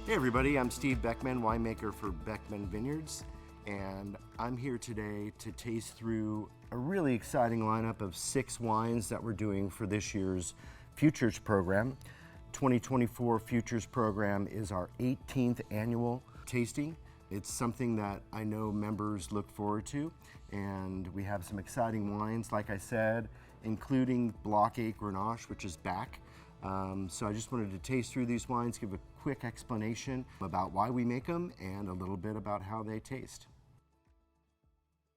Hey everybody, I'm Steve Beckmen, winemaker for Beckmen Vineyards, and I'm here today to taste through a really exciting lineup of 6 wines that we're doing for this year's Futures program. 2024 Futures program is our 18th annual tasting. It's something that I know members look forward to, and we have some exciting wines, like I said, including Block 8 Grenache, which is back. So I just wanted to taste through these wines, give a quick explanation about why we make them, and a little bit about how they taste.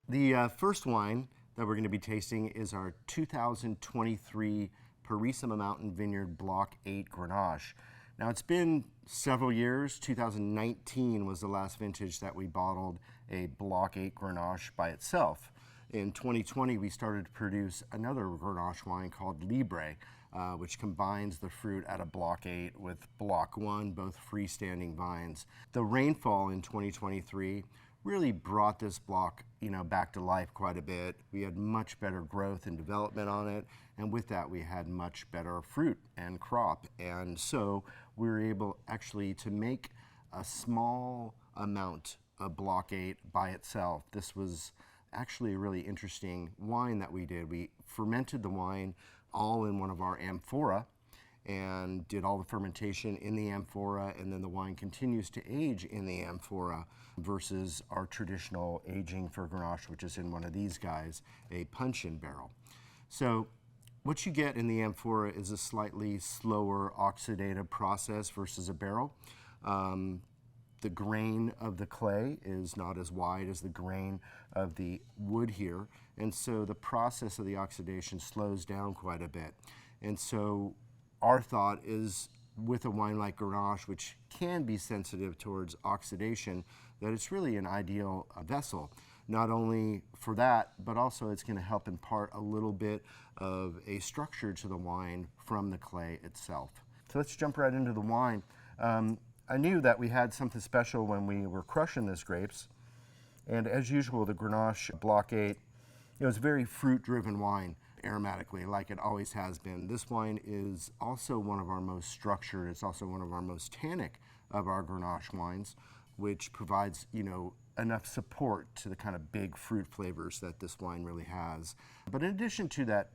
The first wine that we're going to be tasting is our 2023 Parissima Mountain Vineyard Block 8 Grenache. Now it's been several years. 2019 was the last vintage that we bottled a Block 8 Grenache by itself. In 2020, we started to produce another Grenache wine called Libre, which combines the fruit out of Block 8 with Block 1, both freestanding vines. The rainfall in 2023 really brought this block, back to life quite a bit. We had much better growth and development on it, and with that we had much better fruit and crop. And so we were able actually to make a small amount of Block 8 by itself. This was actually a really interesting wine that we did. We fermented the wine all in one of our amphora and did all the fermentation in the amphora, and then the wine continues to age in the amphora versus our traditional aging for Grenache, which is in one of these guys, a punch-in barrel. So what you get in the amphora is a slightly slower oxidative process versus a barrel. The grain of the clay is not as wide as the grain of the wood here, and so the process of the oxidation slows down quite a bit. And so our thought is, with a wine like Grenache, which can be sensitive towards oxidation, that it's really an ideal vessel. Not only for that, but also it's going to help impart a little bit of a structure to the wine from the clay itself. So let's jump right into the wine. I knew that we had something special when we were crushing these grapes, and as usual, the Grenache Block 8, it's a very fruit-driven wine aromatically, like it always has been. This wine is also one of our most structured. It's also one of our most tannic of our Grenache wines, which provides, enough support to the kind of big fruit flavors that this wine really has. But in addition to that,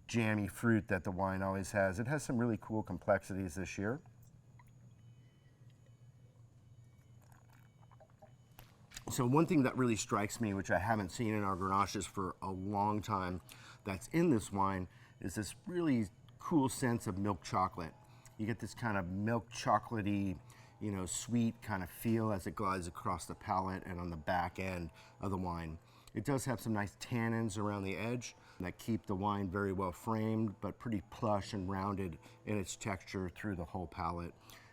jammy fruit that the wine always has, it has some really cool complexities this year. So one thing that really strikes me, which I haven't seen in our Grenaches for a long time, that's in this wine, is this really cool sense of milk chocolate. You get this kind of milk chocolatey, sweet kind of feel as it glides across the palate and on the back end of the wine. It does have some nice tannins around the edge that keep the wine very well framed, but pretty plush and rounded in its texture through the whole palate.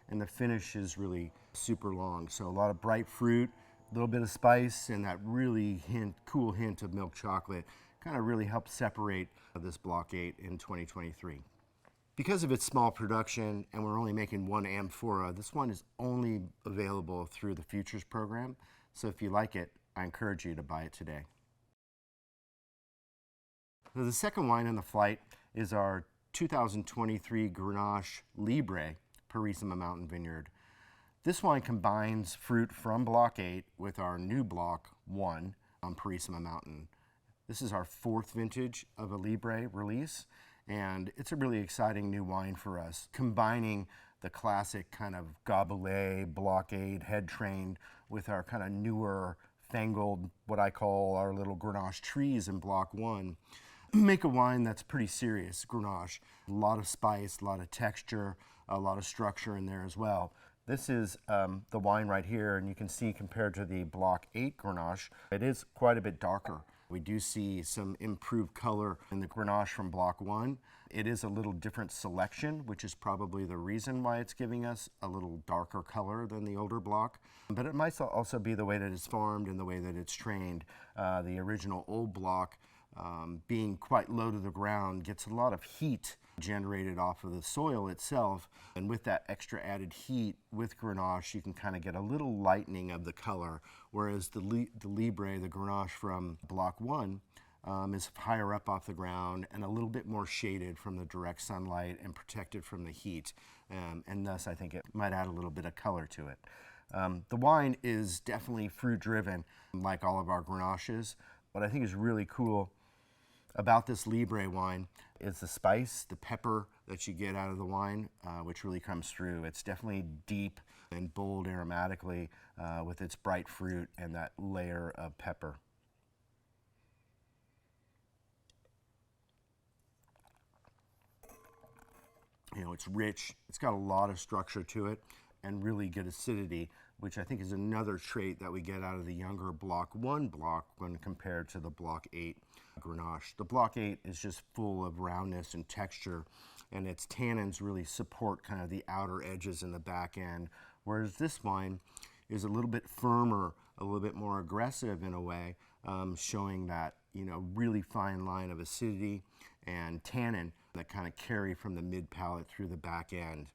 And the finish is really super long. So a lot of bright fruit, a little bit of spice, and that really cool hint of milk chocolate kind of really helps separate this Block 8 in 2023. Because of its small production, and we're only making one amphora, this one is only available through the Futures program. So if you like it, I encourage you to buy it today. So the second wine on the flight is our 2023 Grenache Libre Parissima Mountain Vineyard. This wine combines fruit from Block 8 with our new Block 1 on Parissima Mountain. This is our 4th vintage of a Libre release, and it's a really exciting new wine for us, combining the classic kind of Gaboulet, Block 8, head trained with our kind of newer, fangled, what I call our little Grenache trees in Block 1. Make a wine that's pretty serious, Grenache. A lot of spice, a lot of texture, a lot of structure in there as well. This is the wine right here, and you can see compared to the Block 8 Grenache, it is quite a bit darker. We do see some improved color in the Grenache from Block 1. It is a little different selection, which is probably the reason why it's giving us a little darker color than the older block. But it might also be the way that it's farmed and the way that it's trained. The original old block, being quite low to the ground, gets a lot of heat generated off of the soil itself, and with that extra added heat with Grenache, you can kind of get a little lightening of the color, whereas the Libre, the Grenache from Block 1, is higher up off the ground and a little bit more shaded from the direct sunlight and protected from the heat. And thus, I think it might add a little bit of color to it. The wine is definitely fruit-driven, like all of our Grenaches. What I think is really cool about this Libre wine is the spice, the pepper that you get out of the wine, which really comes through. It's definitely deep and bold aromatically with its bright fruit and that layer of pepper. You know, it's rich, it's got a lot of structure to it, and really good acidity, which I think is another trait that we get out of the younger Block 1 block when compared to the Block 8 Grenache. The Block 8 is just full of roundness and texture, and its tannins really support kind of the outer edges and the back end, whereas this wine is a little bit firmer, a little bit more aggressive in a way, showing that, you know, really fine line of acidity and tannin that kind of carry from the mid palate through the back end.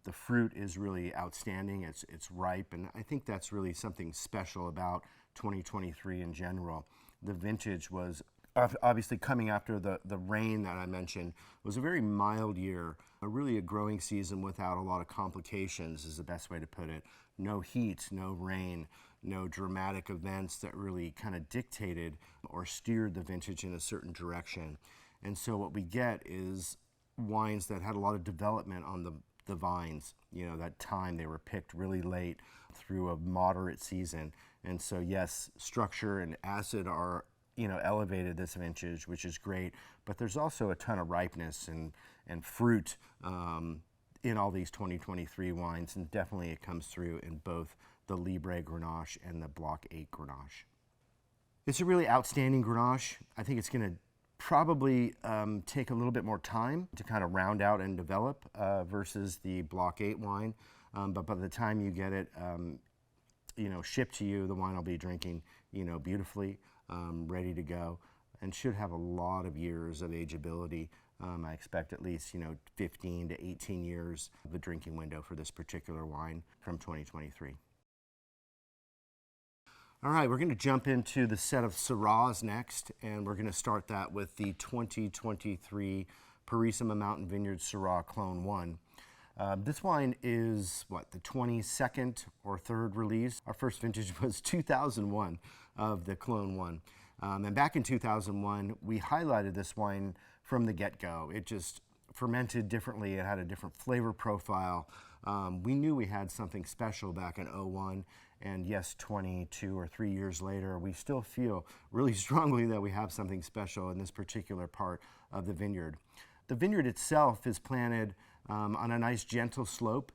The fruit is really outstanding. It's ripe, and I think that's really something special about 2023 in general. The vintage was obviously coming after the rain that I mentioned. It was a very mild year, really a growing season without a lot of complications is the best way to put it. No heat, no rain, no dramatic events that really kind of dictated or steered the vintage in a certain direction. And so what we get is wines that had a lot of development on the vines. You know, that time they were picked really late through a moderate season. And so yes, structure and acid are, you know, elevated this vintage, which is great, but there's also a ton of ripeness and fruit in all these 2023 wines, and definitely it comes through in both the Libre Grenache and the Block 8 Grenache. It's a really outstanding Grenache. I think it's going to probably take a little bit more time to kind of round out and develop versus the Block 8 wine, but by the time you get it, you know, shipped to you, the wine will be drinking, you know, beautifully, ready to go, and should have a lot of years of ageability. I expect at least, you know, 15 to 18 years of a drinking window for this particular wine from 2023. All right, we're going to jump into the set of Syrahs next, and we're going to start that with the 2023 Purissima Mountain Vineyards Syrah Clone 1. This wine is, what, the 22nd or 3rd release. Our first vintage was 2001 of the Clone 1. And back in 2001, we highlighted this wine from the get-go. It just fermented differently. It had a different flavor profile. We knew we had something special back in 01. And yes, 22 or 3 years later, we still feel really strongly that we have something special in this particular part of the vineyard. The vineyard itself is planted on a nice gentle slope.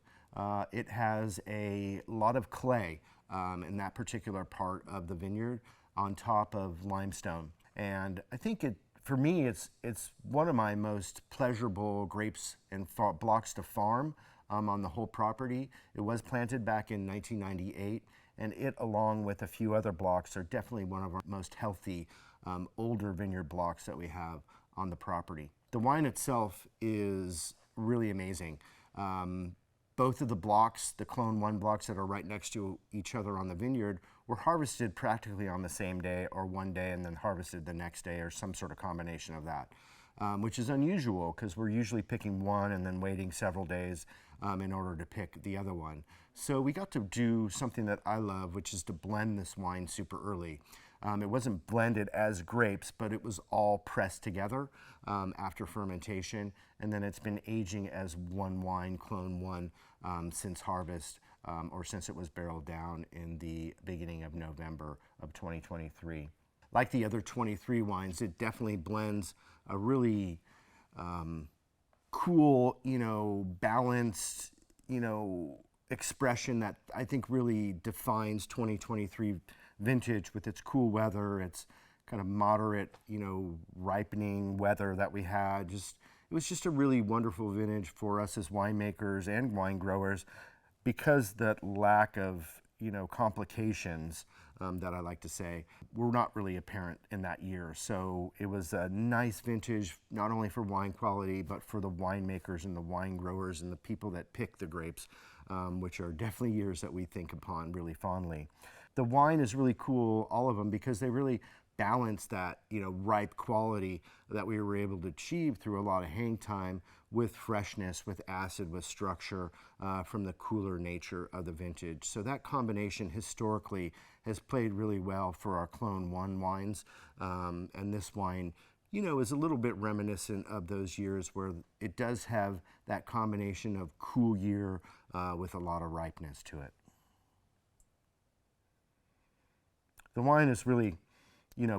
It has a lot of clay in that particular part of the vineyard on top of limestone. And I think for me, it's one of my most pleasurable grapes and blocks to farm on the whole property. It was planted back in 1998, and it, along with a few other blocks, are definitely one of our most healthy older vineyard blocks that we have on the property. The wine itself is really amazing. Both of the blocks, the Clone 1 blocks that are right next to each other on the vineyard, were harvested practically on the same day or one day and then harvested the next day or some sort of combination of that, which is unusual because we're usually picking one and then waiting several days in order to pick the other one. So we got to do something that I love, which is to blend this wine super early. It wasn't blended as grapes, but it was all pressed together after fermentation, and then it's been aging as one wine, Clone 1, since harvest, or since it was barreled down in the beginning of November of 2023. Like the other 23 wines, it definitely blends a really cool, you know, balanced, you know, expression that I think really defines 2023 vintage with its cool weather, its kind of moderate, you know, ripening weather that we had. It was just a really wonderful vintage for us as winemakers and wine growers, because that lack of, you know, complications that I like to say were not really apparent in that year. So it was a nice vintage, not only for wine quality, but for the winemakers and the wine growers and the people that pick the grapes, which are definitely years that we think upon really fondly. The wine is really cool, all of them, because they really balance that, ripe quality that we were able to achieve through a lot of hang time with freshness, with acid, with structure from the cooler nature of the vintage. So that combination historically has played really well for our Clone 1 wines. And this wine, is a little bit reminiscent of those years where it does have that combination of cool year with a lot of ripeness to it. The wine is really,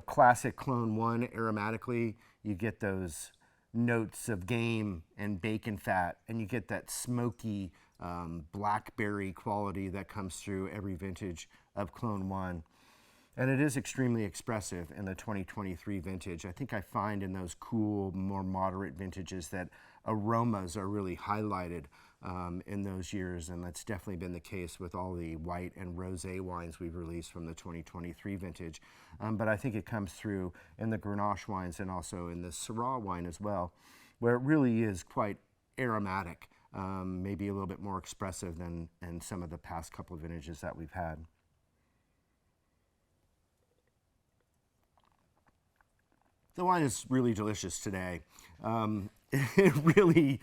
classic Clone 1 aromatically. You get those notes of game and bacon fat, and you get that smoky blackberry quality that comes through every vintage of Clone 1. And it is extremely expressive in the 2023 vintage. I think I find in those cool, more moderate vintages that aromas are really highlighted in those years, and that's definitely been the case with all the white and rosé wines we've released from the 2023 vintage. But I think it comes through in the Grenache wines and also in the Syrah wine as well, where it really is quite aromatic, maybe a little bit more expressive than in some of the past couple of vintages that we've had. The wine is really delicious today. It really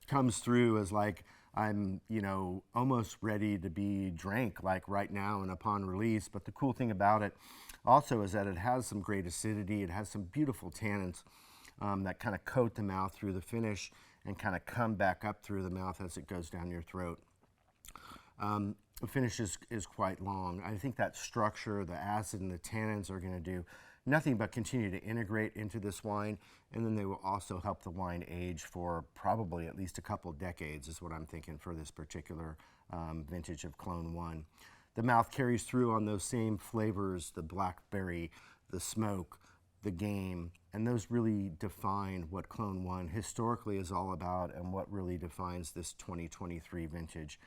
comes through as like I'm, almost ready to be drank like right now and upon release. But the cool thing about it also is that it has some great acidity. It has some beautiful tannins that kind of coat the mouth through the finish and kind of come back up through the mouth as it goes down your throat. The finish is quite long. I think that structure, the acid and the tannins are going to do nothing but continue to integrate into this wine, and then they will also help the wine age for probably at least a couple decades is what I'm thinking for this particular vintage of Clone 1. The mouth carries through on those same flavors, the blackberry, the smoke, the game, and those really define what Clone 1 historically is all about and what really defines this 2023 vintage.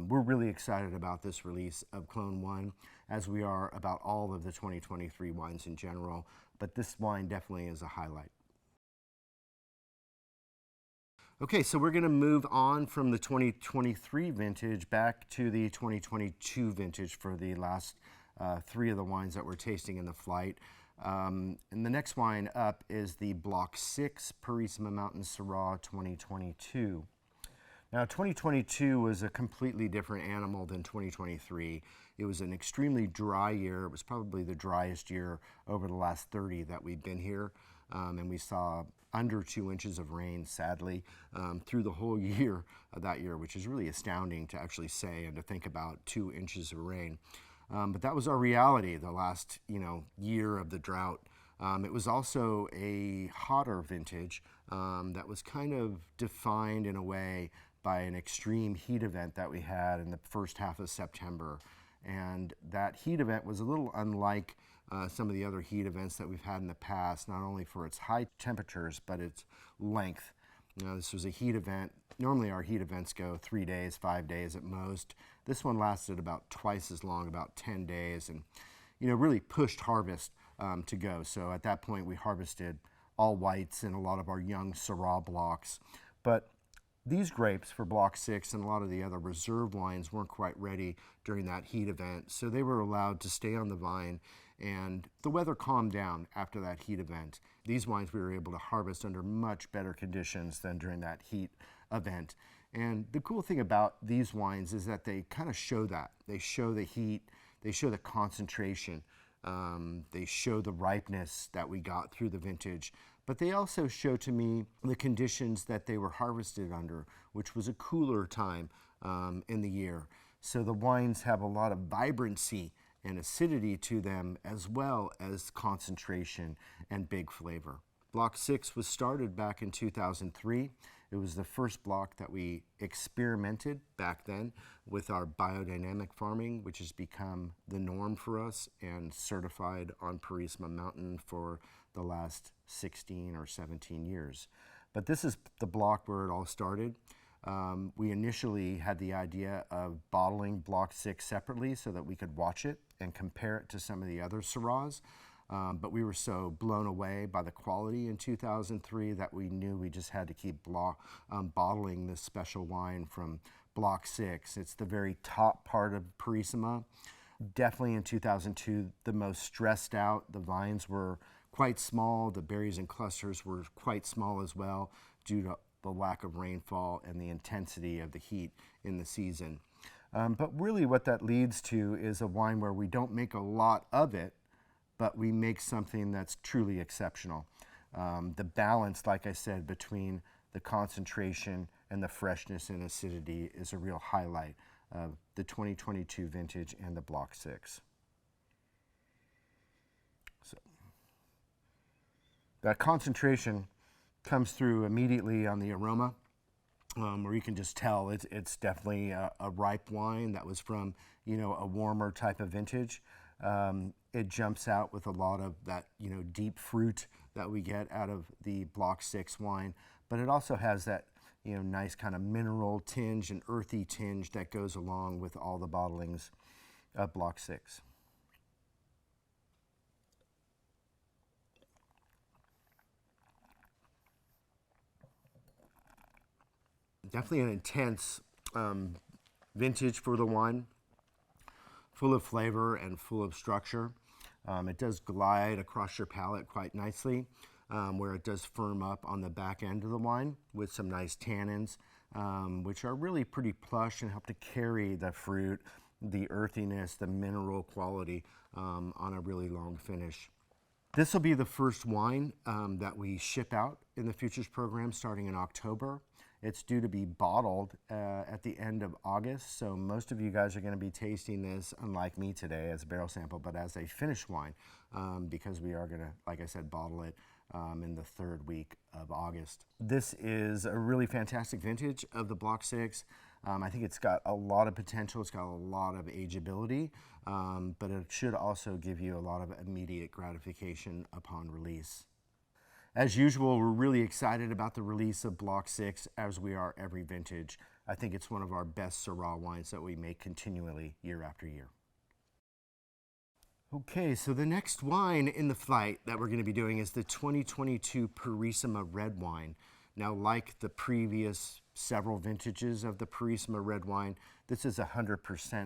We're really excited about this release of Clone 1, as we are about all of the 2023 wines in general, but this wine definitely is a highlight. Okay, so we're going to move on from the 2023 vintage back to the 2022 vintage for the last three of the wines that we're tasting in the flight. And the next wine up is the Block 6 Purissima Mountain Syrah 2022. Now, 2022 was a completely different animal than 2023. It was an extremely dry year. It was probably the driest year over the last 30 that we've been here. And we saw under 2 inches of rain, sadly, through the whole year of that year, which is really astounding to actually say and to think about 2 inches of rain. But that was our reality the last, year of the drought. It was also a hotter vintage that was kind of defined in a way by an extreme heat event that we had in the first half of September. And that heat event was a little unlike some of the other heat events that we've had in the past, not only for its high temperatures, but its length. This was a heat event. Normally our heat events go 3 days, 5 days at most. This one lasted about twice as long, about 10 days, and really pushed harvest to go. So at that point we harvested all whites and a lot of our young Syrah blocks. But these grapes for Block 6 and a lot of the other reserve wines weren't quite ready during that heat event, so they were allowed to stay on the vine, and the weather calmed down after that heat event. These wines we were able to harvest under much better conditions than during that heat event. And the cool thing about these wines is that they kind of show that. They show the heat, they show the concentration, they show the ripeness that we got through the vintage. But they also show to me the conditions that they were harvested under, which was a cooler time in the year. So the wines have a lot of vibrancy and acidity to them, as well as concentration and big flavor. Block 6 was started back in 2003. It was the first block that we experimented back then with our biodynamic farming, which has become the norm for us and certified on Purissima Mountain for the last 16 or 17 years. But this is the block where it all started. We initially had the idea of bottling Block 6 separately so that we could watch it and compare it to some of the other Syrahs. But we were so blown away by the quality in 2003 that we knew we just had to keep bottling this special wine from Block 6. It's the very top part of Purissima. Definitely in 2002, the most stressed out. The vines were quite small. The berries and clusters were quite small as well due to the lack of rainfall and the intensity of the heat in the season. But really what that leads to is a wine where we don't make a lot of it, but we make something that's truly exceptional. The balance, like I said, between the concentration and the freshness and acidity is a real highlight of the 2022 vintage and the Block 6. So that concentration comes through immediately on the aroma, where you can just tell it's definitely a ripe wine that was from, a warmer type of vintage. It jumps out with a lot of that, deep fruit that we get out of the Block 6 wine, but it also has that, nice kind of mineral tinge and earthy tinge that goes along with all the bottlings of Block 6. Definitely an intense vintage for the wine, full of flavor and full of structure. It does glide across your palate quite nicely, where it does firm up on the back end of the wine with some nice tannins, which are really pretty plush and help to carry the fruit, the earthiness, the mineral quality on a really long finish. This will be the first wine that we ship out in the Futures program starting in October. It's due to be bottled at the end of August, so most of you guys are going to be tasting this, unlike me today, as a barrel sample, but as a finished wine, because we are going to, like I said, bottle it in the third week of August. This is a really fantastic vintage of the Block 6. I think it's got a lot of potential, it's got a lot of ageability, but it should also give you a lot of immediate gratification upon release. As usual, we're really excited about the release of Block 6, as we are every vintage. I think it's one of our best Syrah wines that we make continually year after year. Okay, so the next wine in the flight that we're going to be doing is the 2022 Purissima red wine. Now, like the previous several vintages of the Purissima red wine, this is 100%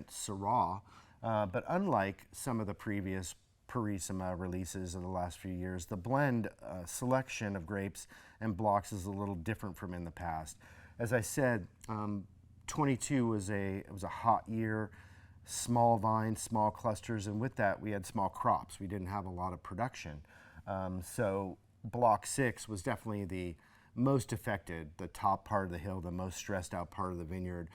Syrah, but unlike some of the previous Purissima releases of the last few years, the blend selection of grapes and blocks is a little different from in the past. As I said, 22 was a hot year, small vines, small clusters, and with that we had small crops. We didn't have a lot of production. So Block 6 was definitely the most affected, the top part of the hill, the most stressed out part of the vineyard.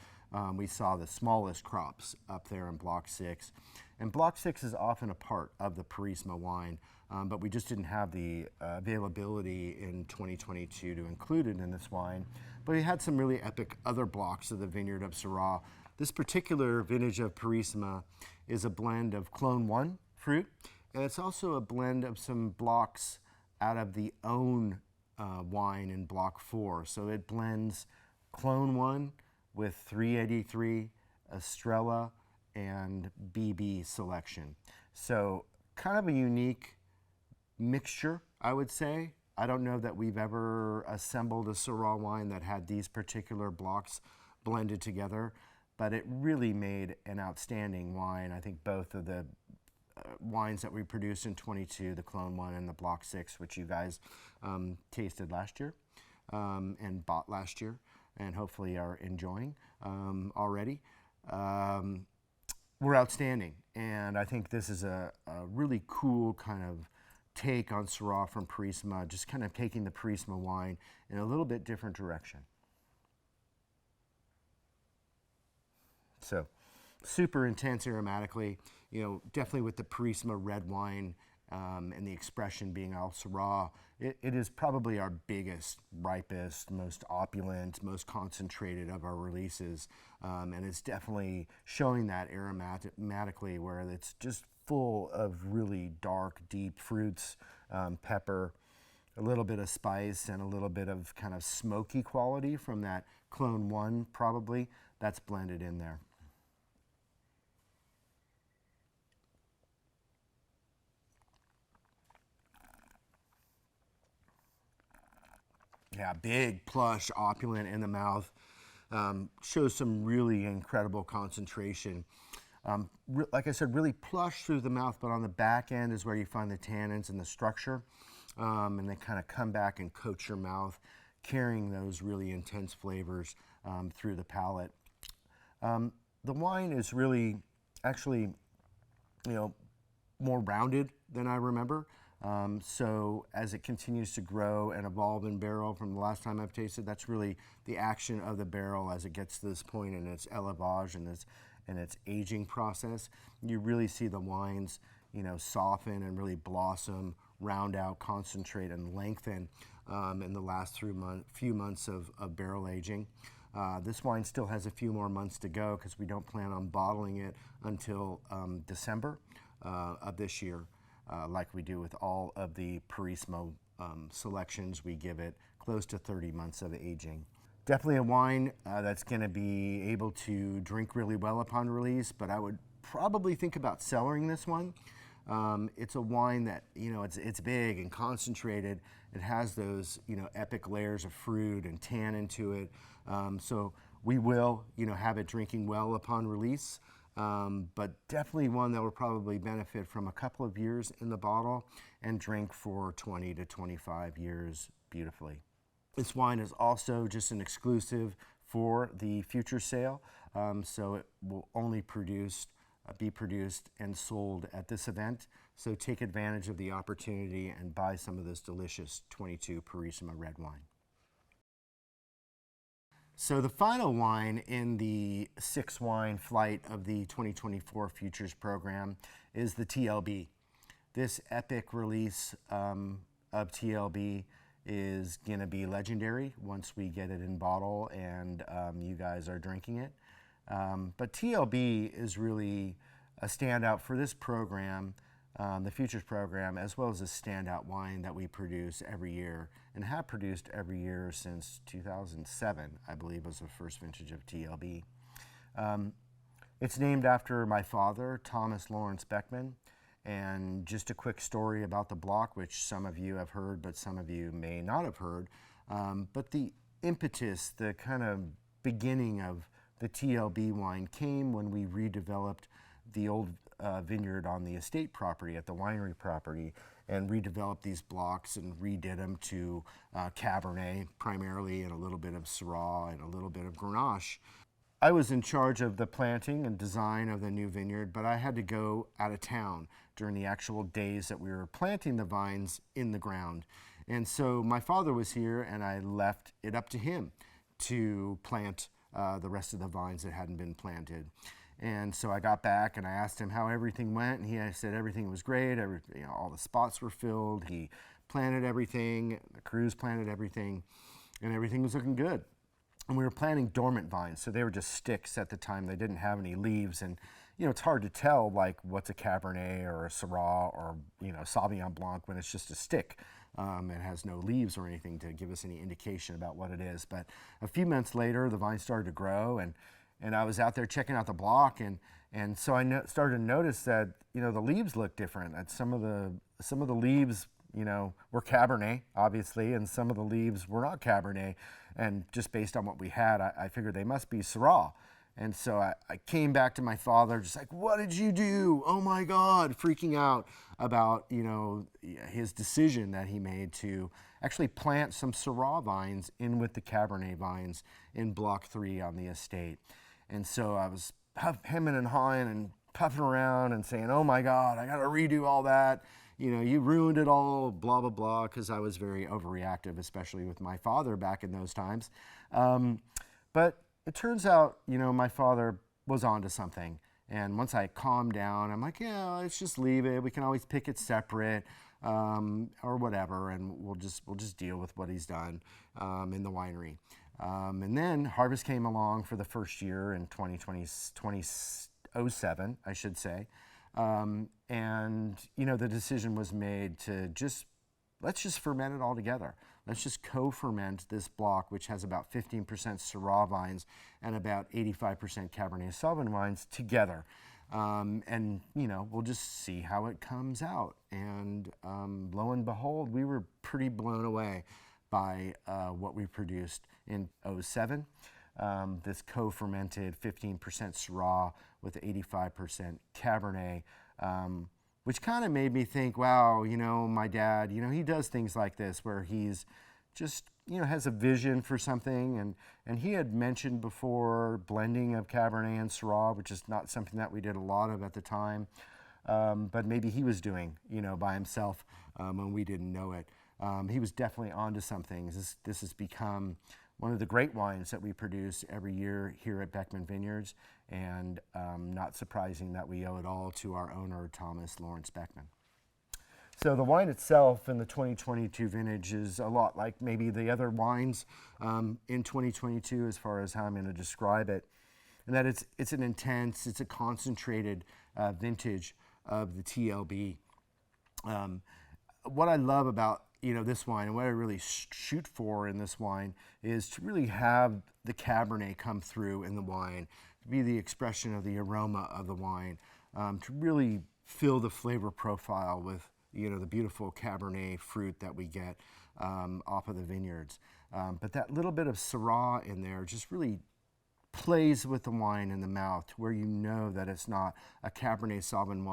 We saw the smallest crops up there in Block 6. And Block 6 is often a part of the Purissima wine, but we just didn't have the availability in 2022 to include it in this wine. But we had some really epic other blocks of the vineyard of Syrah. This particular vintage of Purissima is a blend of Clone 1 fruit, and it's also a blend of some blocks out of the own wine in Block 4. So it blends Clone 1 with 383, Estrella, and BB selection. So kind of a unique mixture, I would say. I don't know that we've ever assembled a Syrah wine that had these particular blocks blended together, but it really made an outstanding wine. I think both of the wines that we produced in 22, the Clone 1 and the Block 6, which you guys tasted last year and bought last year and hopefully are enjoying already, were outstanding. And I think this is a really cool kind of take on Syrah from Purissima, just kind of taking the Purissima wine in a little bit different direction. So super intense aromatically, definitely with the Purissima red wine and the expression being all Syrah. It is probably our biggest, ripest, most opulent, most concentrated of our releases. And it's definitely showing that aromatically, where it's just full of really dark, deep fruits, pepper, a little bit of spice, and a little bit of kind of smoky quality from that Clone 1 probably, that's blended in there. Yeah, big, plush, opulent in the mouth. Shows some really incredible concentration. Like I said, really plush through the mouth, but on the back end is where you find the tannins and the structure. And they kind of come back and coat your mouth, carrying those really intense flavors through the palate. The wine is really, actually, more rounded than I remember. So as it continues to grow and evolve in barrel from the last time I've tasted, that's really the action of the barrel as it gets to this point in its élevage and its aging process. You really see the wines, soften and really blossom, round out, concentrate, and lengthen in the last few months of barrel aging. This wine still has a few more months to go because we don't plan on bottling it until December of this year. Like we do with all of the Purismo selections, we give it close to 30 months of aging. Definitely a wine that's going to be able to drink really well upon release, but I would probably think about cellaring this one. It's a wine that, it's big and concentrated. It has those, epic layers of fruit and tannin to it. So we will, have it drinking well upon release. But definitely one that will probably benefit from a couple of years in the bottle and drink for 20 to 25 years beautifully. This wine is also just an exclusive for the future sale, so it will only be produced and sold at this event. So take advantage of the opportunity and buy some of this delicious 22 Purisima red wine. So the final wine in the 6-wine flight of the 2024 Futures program is the TLB. This epic release of TLB is going to be legendary once we get it in bottle and you guys are drinking it. But TLB is really a standout for this program, the Futures program, as well as a standout wine that we produce every year and have produced every year since 2007, I believe was the first vintage of TLB. It's named after my father, Thomas Lawrence Beckmen. And just a quick story about the block, which some of you have heard, but some of you may not have heard. But the impetus, the kind of beginning of the TLB wine came when we redeveloped the old vineyard on the estate property, at the winery property, and redeveloped these blocks and redid them to Cabernet primarily, and a little bit of Syrah and a little bit of Grenache. I was in charge of the planting and design of the new vineyard, but I had to go out of town during the actual days that we were planting the vines in the ground. And so my father was here, and I left it up to him to plant the rest of the vines that hadn't been planted. And so I got back and I asked him how everything went, and he said everything was great. All the spots were filled. He planted everything, the crews planted everything, and everything was looking good. And we were planting dormant vines, so they were just sticks at the time. They didn't have any leaves, and it's hard to tell like what's a Cabernet or a Syrah or Sauvignon Blanc when it's just a stick. It has no leaves or anything to give us any indication about what it is. But a few months later, the vine started to grow, and I was out there checking out the block, and so I started to notice that the leaves looked different. That some of the leaves were Cabernet, obviously, and some of the leaves were not Cabernet. And just based on what we had, I figured they must be Syrah. And so I came back to my father, just like, what did you do? Oh my God, freaking out about, his decision that he made to actually plant some Syrah vines in with the Cabernet vines in Block 3 on the estate. And so I was hemming and hawing and puffing around and saying, oh my God, I got to redo all that. You ruined it all, blah, blah, blah, because I was very overreactive, especially with my father back in those times. But it turns out, my father was onto something. And once I calmed down, I'm like, yeah, let's just leave it. We can always pick it separate or whatever, and we'll just deal with what he's done in the winery. And then harvest came along for the first year in 2007, I should say. And the decision was made to let's just ferment it all together. Let's just co-ferment this block, which has about 15% Syrah vines and about 85% Cabernet Sauvignon vines together. And we'll just see how it comes out. And lo and behold, we were pretty blown away by what we produced in 2007. this co-fermented 15% Syrah with 85% Cabernet, which kind of made me think, wow, my dad, he does things like this where he's just, has a vision for something. And he had mentioned before blending of Cabernet and Syrah, which is not something that we did a lot of at the time. But maybe he was doing, by himself when we didn't know it. He was definitely onto something. This has become one of the great wines that we produce every year here at Beckmen Vineyards, and not surprising that we owe it all to our owner, Thomas Lawrence Beckmen. So the wine itself in the 2022 vintage is a lot like maybe the other wines in 2022 as far as how I'm going to describe it, and that it's an intense, it's a concentrated vintage of the TLB. What I love about this wine, and what I really shoot for in this wine, is to really have the Cabernet come through in the wine, to be the expression of the aroma of the wine, to really fill the flavor profile with the beautiful Cabernet fruit that we get off of the vineyards. But that little bit of Syrah in there just really plays with the wine in the mouth, to where that it's not a Cabernet Sauvignon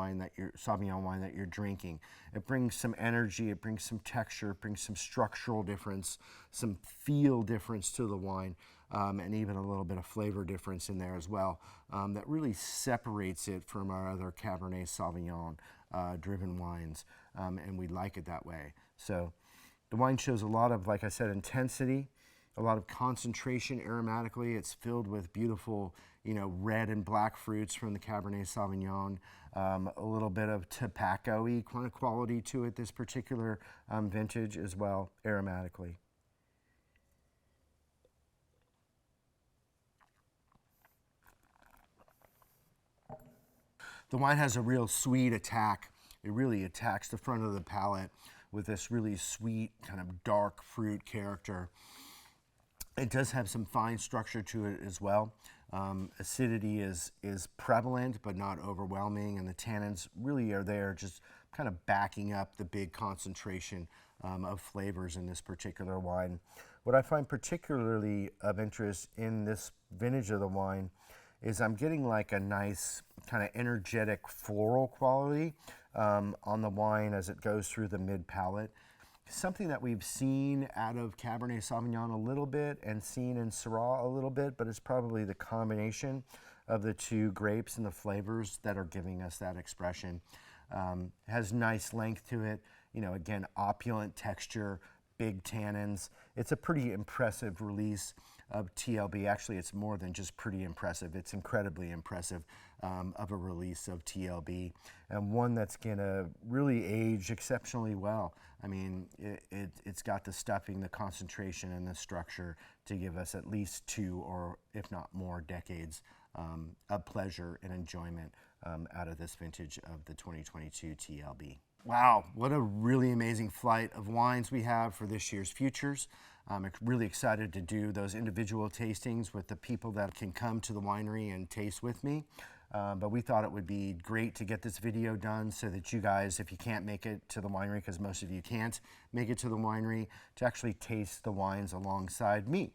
wine that you're drinking. It brings some energy, it brings some texture, it brings some structural difference, some feel difference to the wine, and even a little bit of flavor difference in there as well, that really separates it from our other Cabernet Sauvignon driven wines, and we like it that way. So the wine shows a lot of, like I said, intensity, a lot of concentration aromatically. It's filled with beautiful, red and black fruits from the Cabernet Sauvignon. A little bit of tobacco-y kind of quality to it, this particular vintage as well, aromatically. The wine has a real sweet attack. It really attacks the front of the palate with this really sweet, kind of dark fruit character. It does have some fine structure to it as well. Acidity is prevalent but not overwhelming, and the tannins really are there, just kind of backing up the big concentration of flavors in this particular wine. What I find particularly of interest in this vintage of the wine is I'm getting like a nice kind of energetic floral quality on the wine as it goes through the mid palate. Something that we've seen out of Cabernet Sauvignon a little bit and seen in Syrah a little bit, but it's probably the combination of the two grapes and the flavors that are giving us that expression. Has nice length to it, again, opulent texture, big tannins. It's a pretty impressive release of TLB. Actually, it's more than just pretty impressive. It's incredibly impressive of a release of TLB, and one that's gonna really age exceptionally well. I mean, it's got the stuffing, the concentration, and the structure to give us at least 2 or if not more decades of pleasure and enjoyment out of this vintage of the 2022 TLB. Wow, what a really amazing flight of wines we have for this year's Futures. I'm really excited to do those individual tastings with the people that can come to the winery and taste with me. But we thought it would be great to get this video done so that you guys, if you can't make it to the winery, because most of you can't make it to the winery, to actually taste the wines alongside me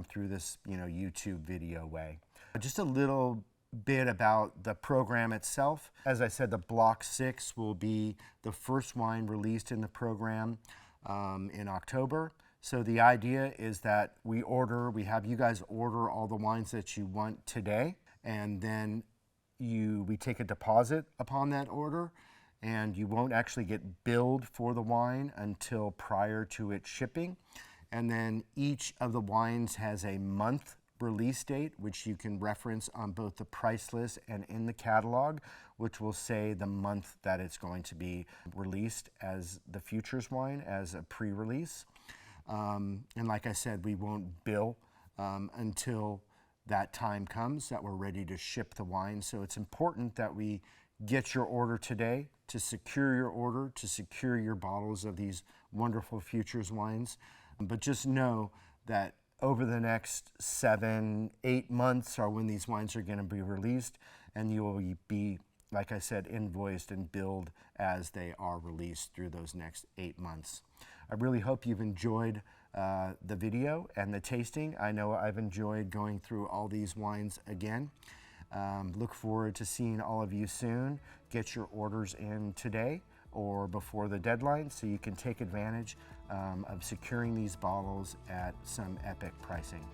through this YouTube video way. Just a little bit about the program itself. As I said, the Block 6 will be the first wine released in the program in October. So the idea is that we have you guys order all the wines that you want today, and then we take a deposit upon that order, and you won't actually get billed for the wine until prior to its shipping. And then each of the wines has a month release date, which you can reference on both the price list and in the catalog, which will say the month that it's going to be released as the Futures wine as a pre-release. And like I said, we won't bill until that time comes that we're ready to ship the wine. So it's important that we get your order today to secure your order, to secure your bottles of these wonderful Futures wines. But just know that over the next 7-8 months are when these wines are going to be released, and you will be, like I said, invoiced and billed as they are released through those next 8 months. I really hope you've enjoyed the video and the tasting. I know I've enjoyed going through all these wines again. Look forward to seeing all of you soon. Get your orders in today or before the deadline so you can take advantage of securing these bottles at some epic pricing.